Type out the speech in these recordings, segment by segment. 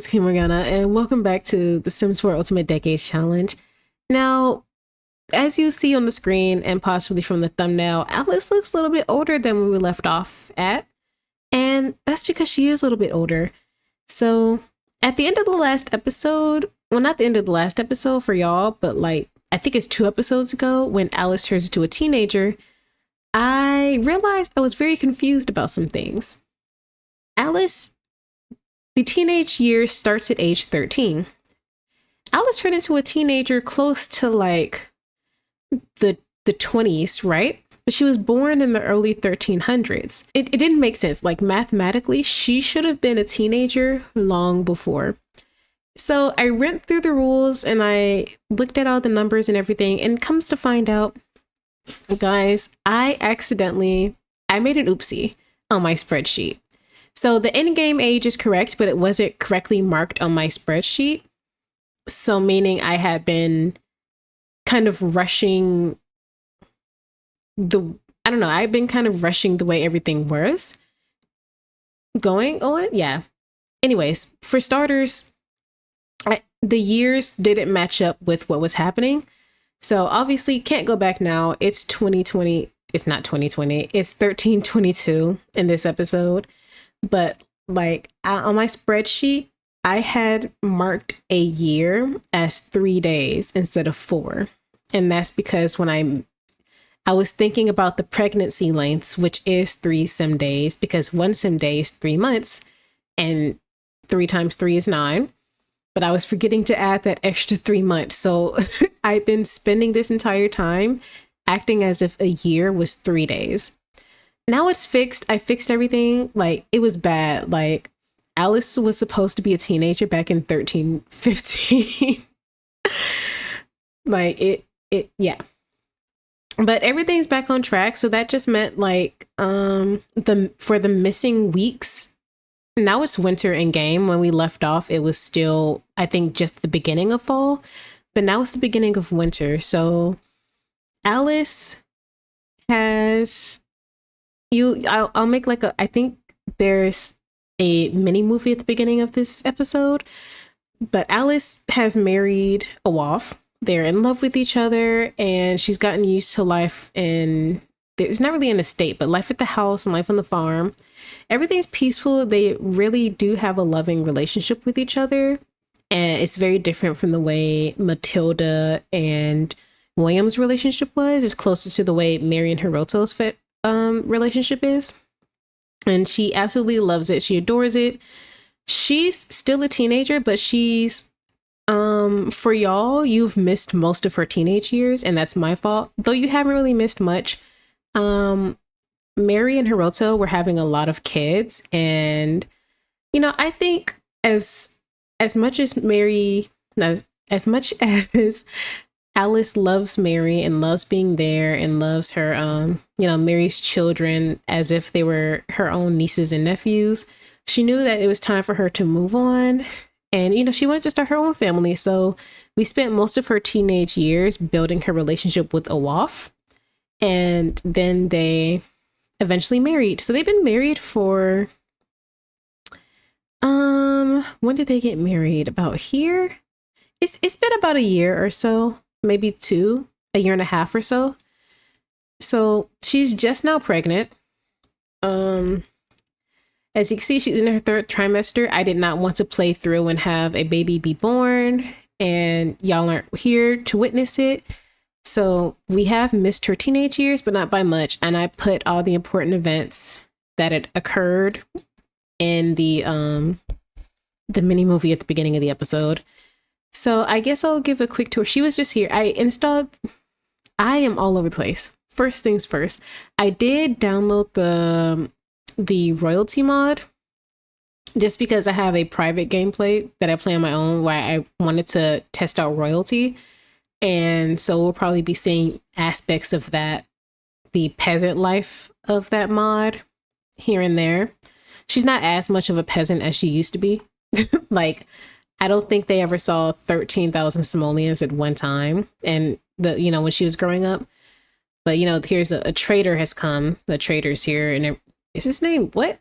is Kimorgana, and welcome back to the Sims 4 Ultimate Decades Challenge. Now, as you see on the screen and possibly from the thumbnail, Alice looks a little bit older than when we left off at, and that's because she is a little bit older. So, at the end of the last episode, well, not the end of the last episode for y'all, but like, I think it's 2 episodes ago when Alice turns into a teenager, I realized I was very confused about some things. Alice, the teenage years starts at age 13. Alice turned into a teenager close to like the 20s, right? But she was born in the early 1300s. It didn't make sense. Like mathematically, she should have been a teenager long before. So I went through the rules and I looked at all the numbers and everything, and comes to find out, guys, I made an oopsie on my spreadsheet. So the in-game age is correct, but it wasn't correctly marked on my spreadsheet. So meaning I had been kind of rushing I've been kind of rushing the way everything was going on. Yeah. Anyways, for starters, the years didn't match up with what was happening. So obviously can't go back now. It's 2020. It's not 2020. It's 1322 in this episode. But like on my spreadsheet, I had marked a year as 3 days instead of 4. And that's because when I was thinking about the pregnancy lengths, which is 3 sim days, because 1 sim day is 3 months and 3 times 3 is 9. But I was forgetting to add that extra 3 months. So I've been spending this entire time acting as if a year was 3 days. Now it's fixed. I fixed everything. Like, it was bad. Like, Alice was supposed to be a teenager back in 1315. Like, yeah. But everything's back on track. So that just meant like, for the missing weeks, now it's winter in game. When we left off, it was still, I think, just the beginning of fall. But now it's the beginning of winter. So Alice has... I'll make like I think there's a mini movie at the beginning of this episode, but Alice has married a Nawwaf. They're in love with each other, and she's gotten used to life it's not really an estate, but life at the house and life on the farm. Everything's peaceful. They really do have a loving relationship with each other, and it's very different from the way Matilda and William's relationship was. It's closer to the way Mary and Hiroto's relationship is, and she absolutely loves it. She adores it. She's still a teenager, but she's for y'all, you've missed most of her teenage years, and that's my fault, though you haven't really missed much. Mary and Hiroto were having a lot of kids, and I think as much as Alice loves Mary and loves being there and loves her, Mary's children as if they were her own nieces and nephews. She knew that it was time for her to move on. And, she wanted to start her own family. So we spent most of her teenage years building her relationship with a Nawwaf. And then they eventually married. So they've been married for, when did they get married? About here? It's been about a year or so. Maybe 2, a year and a half or so. So she's just now pregnant. As you can see, she's in her 3rd trimester. I did not want to play through and have a baby be born, and y'all aren't here to witness it. So we have missed her teenage years, but not by much. And I put all the important events that had occurred in the mini movie at the beginning of the episode. So I guess I'll give a quick tour. She was just here. I am all over the place. First things first, I did download the royalty mod just because I have a private gameplay that I play on my own where I wanted to test out royalty. And so we'll probably be seeing aspects of that, the peasant life of that mod here and there. She's not as much of a peasant as she used to be. Like, I don't think they ever saw 13,000 simoleons at one time. And when she was growing up. But, here's a trader has come. The trader's here. And is his name what?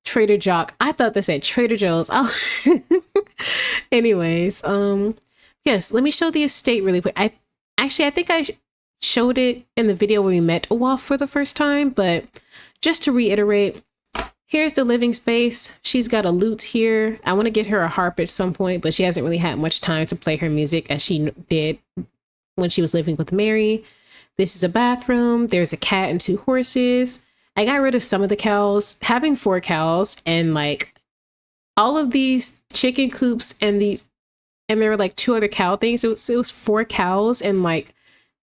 Trader Jock. I thought they said Trader Joe's. Oh. Anyways, yes, let me show the estate really quick. I think I showed it in the video where we met Nawwaf for the first time, but just to reiterate, here's the living space. She's got a lute here. I want to get her a harp at some point, but she hasn't really had much time to play her music as she did when she was living with Mary. This is a bathroom. There's a cat and 2 horses. I got rid of some of the cows. Having 4 cows and like all of these chicken coops and there were like 2 other cow things. It was 4 cows and like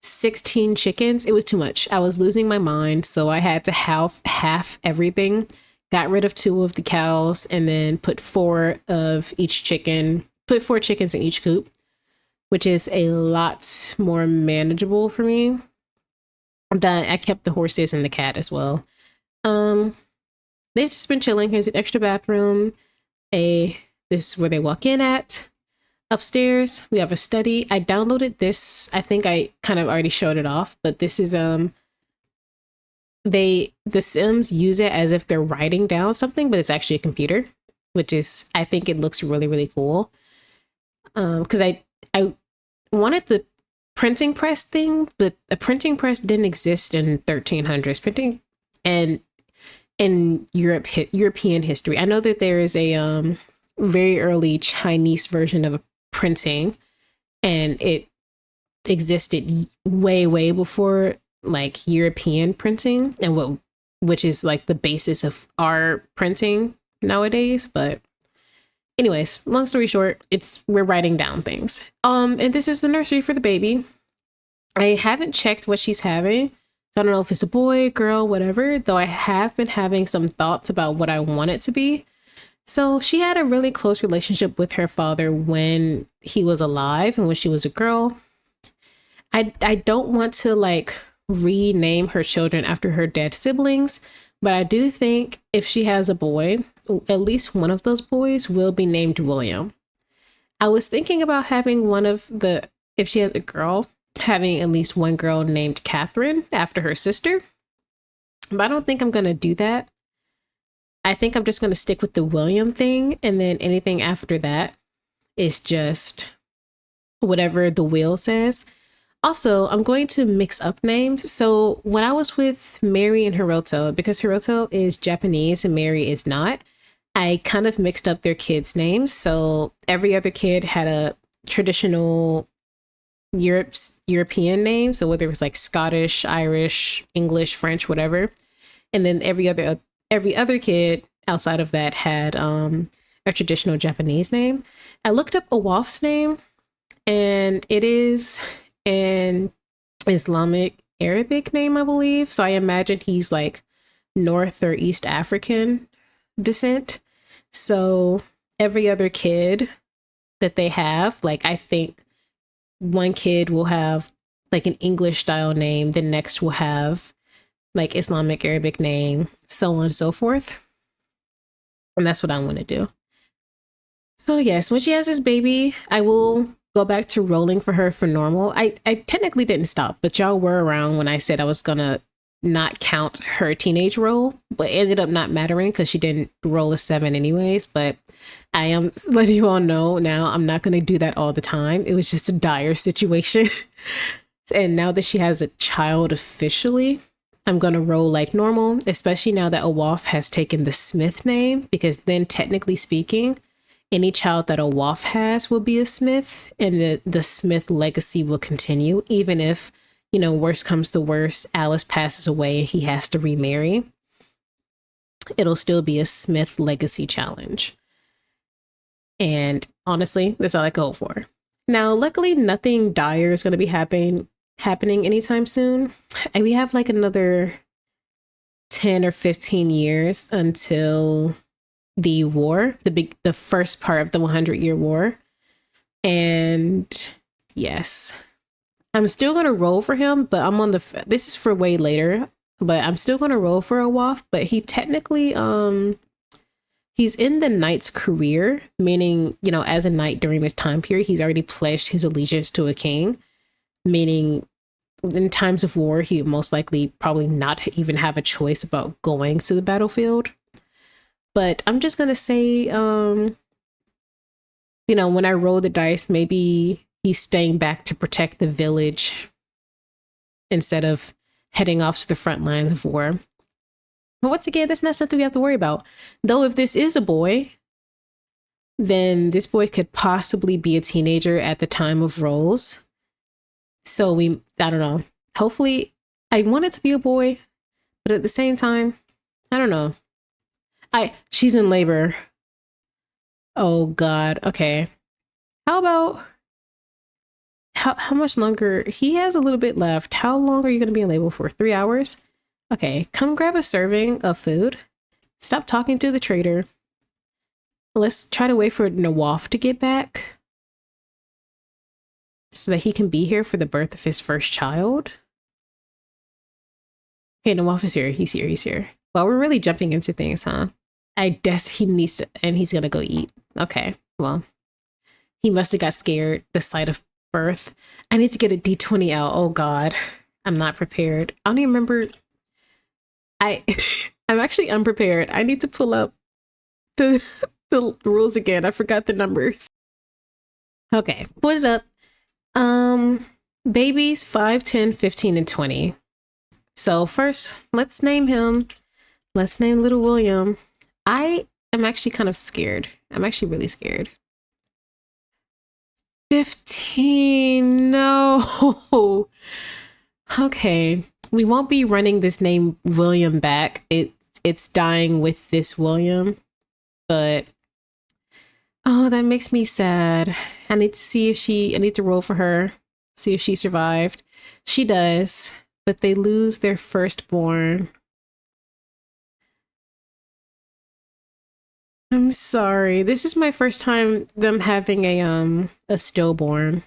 16 chickens. It was too much. I was losing my mind. So I had to half everything. Got rid of 2 of the cows and then put 4 of each chicken, put 4 chickens in each coop, which is a lot more manageable for me. I kept the horses and the cat as well. They've just been chilling. Here's an extra bathroom. This is where they walk in at. Upstairs, we have a study. I downloaded this. I think I kind of already showed it off, but this is the Sims use it as if they're writing down something, but it's actually a computer, which is, I think it looks really, really cool. Because I wanted the printing press thing, but the printing press didn't exist in 1300s printing and in European history. I know that there is a very early Chinese version of a printing, and it existed way before like European printing and which is like the basis of our printing nowadays. But anyways, long story short, we're writing down things. And this is the nursery for the baby. I haven't checked what she's having. I don't know if it's a boy, girl, whatever, though I have been having some thoughts about what I want it to be. So she had a really close relationship with her father when he was alive and when she was a girl. I don't want to like rename her children after her dead siblings, but I do think if she has a boy, at least one of those boys will be named William. I was thinking about having if she has a girl, having at least one girl named Catherine after her sister, but I don't think I'm going to do that. I think I'm just going to stick with the William thing, and then anything after that is just whatever the will says. Also, I'm going to mix up names. So when I was with Mary and Hiroto, because Hiroto is Japanese and Mary is not, I kind of mixed up their kids' names. So every other kid had a traditional European name. So whether it was like Scottish, Irish, English, French, whatever. And then every other kid outside of that had a traditional Japanese name. I looked up Nawwaf's name, and it is an Islamic Arabic name, I believe. So I imagine he's like North or East African descent. So every other kid that they have, like I think one kid will have like an English style name, the next will have like Islamic Arabic name, so on and so forth. And that's what I want to do. So yes, when she has this baby, I will go back to rolling for her for normal. I technically didn't stop, but y'all were around when I said I was gonna not count her teenage roll, but it ended up not mattering because she didn't roll a 7 anyways. But I am letting you all know now, I'm not gonna do that all the time. It was just a dire situation. And now that she has a child officially, I'm gonna roll like normal, especially now that Nawwaf has taken the Smith name, because then technically speaking, any child that Nawwaf has will be a Smith, and the Smith legacy will continue, even if, you know, worst comes to worst, Alice passes away and he has to remarry. It'll still be a Smith legacy challenge. And honestly, that's all I go for. Now, luckily, nothing dire is going to be happening anytime soon. And we have like another 10 or 15 years until the war, the first part of the 100-year war. And yes, I'm still going to roll for him, but I'm on this is for way later, but I'm still going to roll for Nawwaf. But he technically, he's in the knight's career, meaning, you know, as a knight during this time period, he's already pledged his allegiance to a king, meaning in times of war, he would most likely probably not even have a choice about going to the battlefield. But I'm just gonna say, when I roll the dice, maybe he's staying back to protect the village instead of heading off to the front lines of war. But once again, that's not something we have to worry about. Though if this is a boy, then this boy could possibly be a teenager at the time of rolls. So I don't know. Hopefully, I want it to be a boy, but at the same time, I don't know. She's in labor. Oh God. Okay. How about how much longer? He has a little bit left. How long are you going to be in labor for? 3 hours? Okay. Come grab a serving of food. Stop talking to the trader. Let's try to wait for Nawwaf to get back so that he can be here for the birth of his first child. Okay, Nawwaf is here. He's here. He's here. Well, we're really jumping into things, huh? I guess he needs to, and he's gonna go eat. Okay, well, he must have got scared the sight of birth. I need to get a D20 out. Oh God, I'm not prepared. I don't even remember. I'm actually unprepared. I need to pull up the rules again. I forgot the numbers. Okay, put it up. Babies 5, 10, 15, and 20. So first, let's name him. Let's name little William. I am actually kind of scared. I'm actually really scared. 15. No. Okay. We won't be running this name William back. It's dying with this William. But oh, that makes me sad. I need to roll for her. See if she survived. She does, but they lose their firstborn. I'm sorry. This is my first time them having a stillborn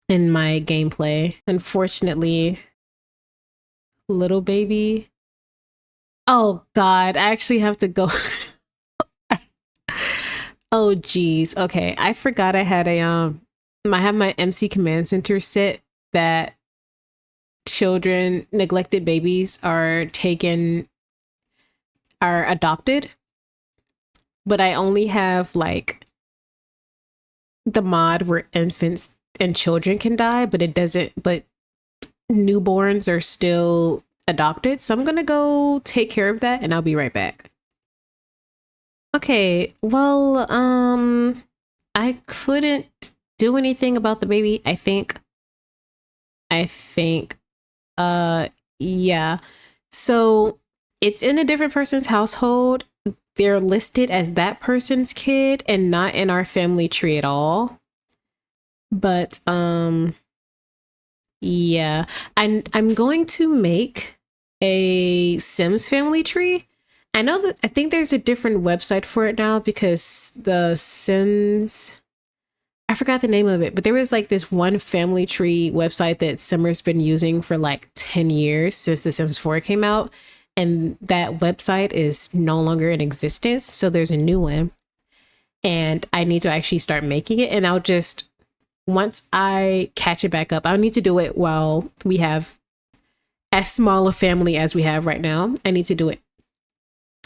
in my gameplay. Unfortunately, little baby. Oh God, I actually have to go. Oh geez. Okay, I forgot I had I have my MC command center set that neglected babies are adopted. But I only have like the mod where infants and children can die, but newborns are still adopted. So I'm gonna go take care of that and I'll be right back. Okay, well, I couldn't do anything about the baby, I think, yeah. So it's in a different person's household. They're listed as that person's kid and not in our family tree at all. But yeah, I'm going to make a Sims family tree. I think there's a different website for it now because the Sims, I forgot the name of it, but there was like this one family tree website that Simmer's been using for like 10 years since The Sims 4 came out. And that website is no longer in existence. So there's a new one and I need to actually start making it. And once I catch it back up, I'll need to do it while we have as small a family as we have right now. I need to do it.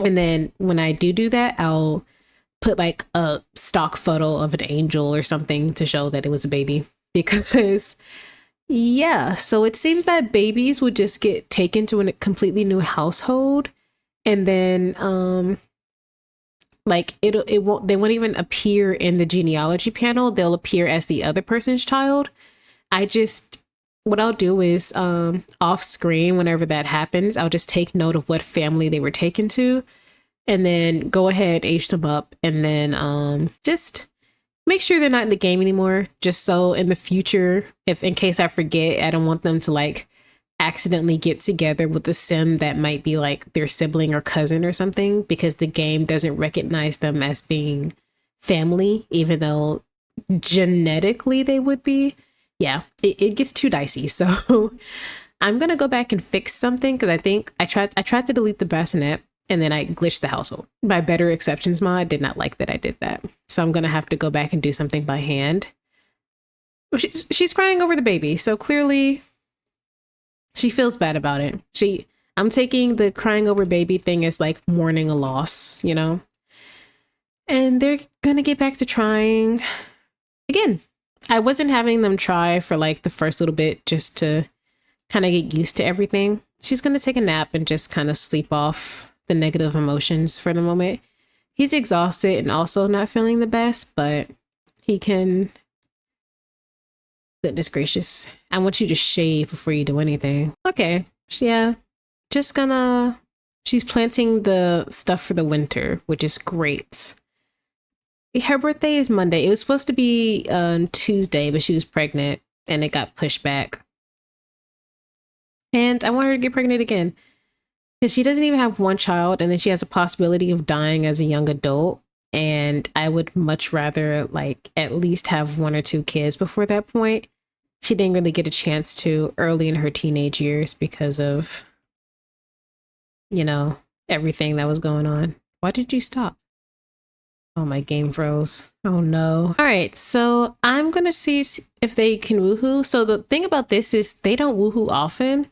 And then when I do that, I'll put like a stock photo of an angel or something to show that it was a baby because yeah, so it seems that babies would just get taken to a completely new household and then like they won't even appear in the genealogy panel. They'll appear as the other person's child. What I'll do is off screen whenever that happens, I'll just take note of what family they were taken to and then go ahead, age them up, and then just make sure they're not in the game anymore, just so in the future, if in case I forget, I don't want them to like accidentally get together with a sim that might be like their sibling or cousin or something, because the game doesn't recognize them as being family, even though genetically they would be. Yeah, it gets too dicey. So I'm gonna go back and fix something because I think I tried to delete the bassinet and then I glitched the household. My Better Exceptions mod did not like that I did that. So I'm going to have to go back and do something by hand. She's crying over the baby. So clearly she feels bad about it. I'm taking the crying over baby thing as like mourning a loss, you know? And they're gonna get back to trying again. I wasn't having them try for like the first little bit just to kind of get used to everything. She's gonna take a nap and just kind of sleep off the negative emotions for the moment. He's exhausted and also not feeling the best, but he can. Goodness gracious. I want you to shave before you do anything. Okay. Yeah. Just gonna. She's planting the stuff for the winter, which is great. Her birthday is Monday. It was supposed to be Tuesday, but she was pregnant and it got pushed back. And I want her to get pregnant again because she doesn't even have one child, and then she has a possibility of dying as a young adult. And I would much rather like at least have 1 or 2 kids before that point. She didn't really get a chance to early in her teenage years because of, you know, everything that was going on. Why did you stop? Oh, my game froze. Oh no. All right, so I'm gonna see if they can woohoo. So the thing about this is they don't woohoo often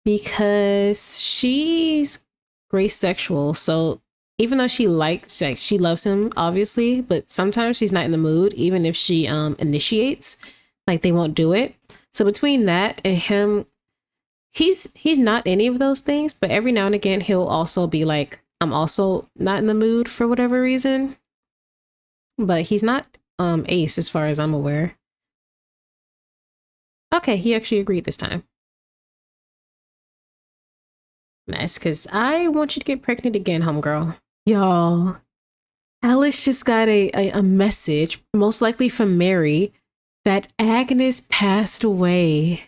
because she's grace sexual. So even though she likes, like, she loves him obviously, but sometimes she's not in the mood. Even if she initiates, like, they won't do it. So between that and him, he's not any of those things, but every now and again he'll also be like, I'm also not in the mood for whatever reason. But he's not ace as far as I'm aware. Okay, he actually agreed this time. Nice, because I want you to get pregnant again, homegirl. Y'all, Alice just got a message, most likely from Mary, that Agnes passed away.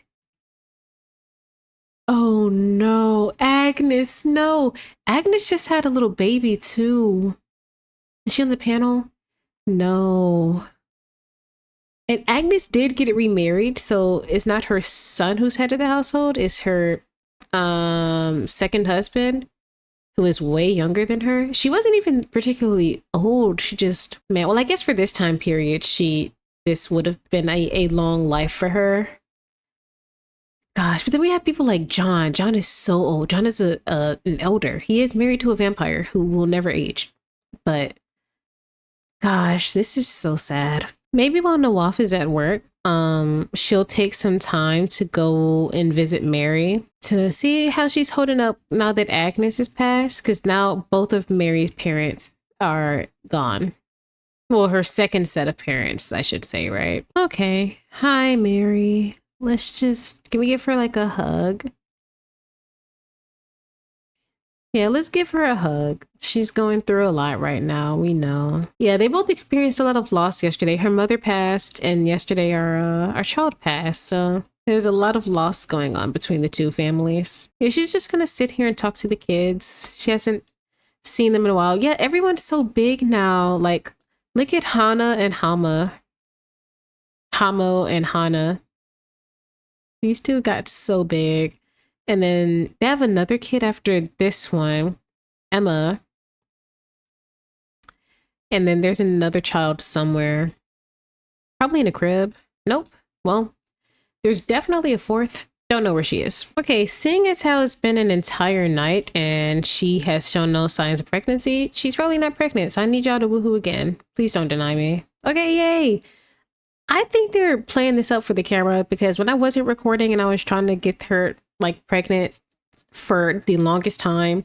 Oh no, Agnes, no. Agnes just had a little baby too. Is she on the panel? No. And Agnes did get it remarried, so it's not her son who's head of the household, it's her second husband, who is way younger than her. She wasn't even particularly old. She just, man, well, I guess for this time period, this would have been a long life for her. Gosh, but then we have people like John. John is so old. John is an elder. He is married to a vampire who will never age. But gosh, this is so sad. Maybe while Nawwaf is at work, she'll take some time to go and visit Mary to see how she's holding up now that Agnes is passed. Because now both of Mary's parents are gone. Well, her second set of parents, I should say, right? Okay. Hi, Mary. Can we give her like a hug? Yeah, let's give her a hug. She's going through a lot right now, we know. Yeah, they both experienced a lot of loss yesterday. Her mother passed, and yesterday our child passed. So there's a lot of loss going on between the two families. Yeah, she's just gonna sit here and talk to the kids. She hasn't seen them in a while. Yeah, everyone's so big now. Like, look at Hana and Hamo and Hana. These two got so big. And then they have another kid after this one, Emma. And then there's another child somewhere. Probably in a crib. Nope. Well, there's definitely a fourth. Don't know where she is. Okay, seeing as how it's been an entire night and she has shown no signs of pregnancy, she's probably not pregnant. So I need y'all to woohoo again. Please don't deny me. Okay, yay. I think they're playing this up for the camera because when I wasn't recording and I was trying to get her like pregnant for the longest time,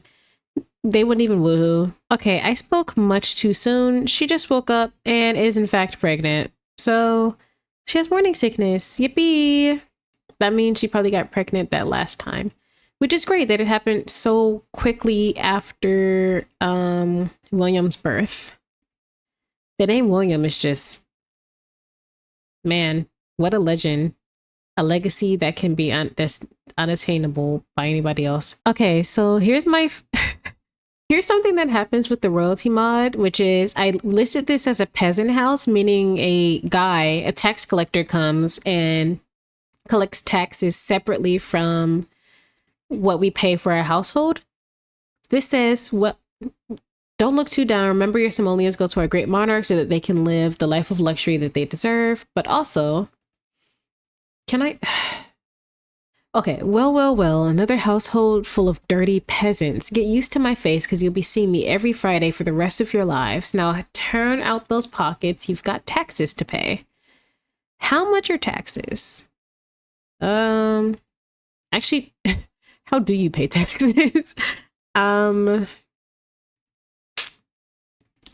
they wouldn't even woohoo. Okay, I spoke much too soon. She just woke up and is in fact pregnant. So she has morning sickness. Yippee! That means she probably got pregnant that last time, which is great that it happened so quickly after William's birth. The name William is just, man, what a legend. A legacy that can be that's unattainable by anybody else. Okay, so here's here's something that happens with the royalty mod, which is I listed this as a peasant house, meaning a tax collector comes and collects taxes separately from what we pay for our household. This says, what? Don't look too down. Remember, your simoleons go to our great monarch so that they can live the life of luxury that they deserve. But also, can I? Okay, well, another household full of dirty peasants. Get used to my face because you'll be seeing me every Friday for the rest of your lives. Now turn out those pockets. You've got taxes to pay. How much are taxes? Actually, how do you pay taxes? I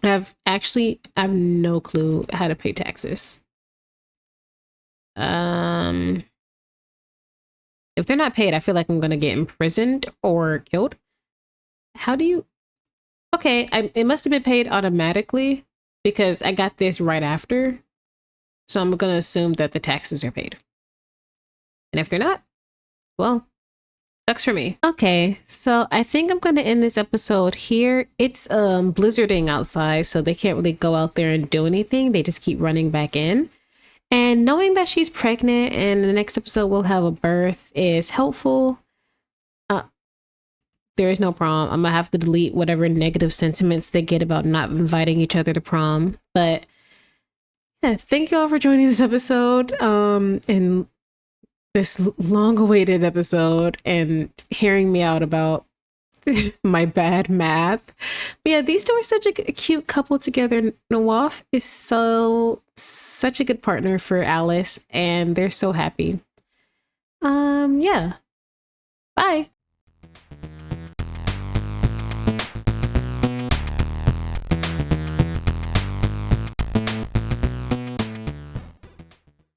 have no clue how to pay taxes. If they're not paid, I feel like I'm gonna get imprisoned or killed. How do you? Okay, it must have been paid automatically because I got this right after. So I'm gonna assume that the taxes are paid. And if they're not, well, sucks for me. Okay, so I think I'm gonna end this episode here. It's blizzarding outside, so they can't really go out there and do anything. They just keep running back in. And knowing that she's pregnant and the next episode will have a birth is helpful. There is no prom. I'm gonna have to delete whatever negative sentiments they get about not inviting each other to prom. But yeah, thank you all for joining this episode. And this long-awaited episode and hearing me out about my bad math. But yeah, these two are such a cute couple together. Nawwaf is such a good partner for Alice, and they're so happy. Yeah. Bye.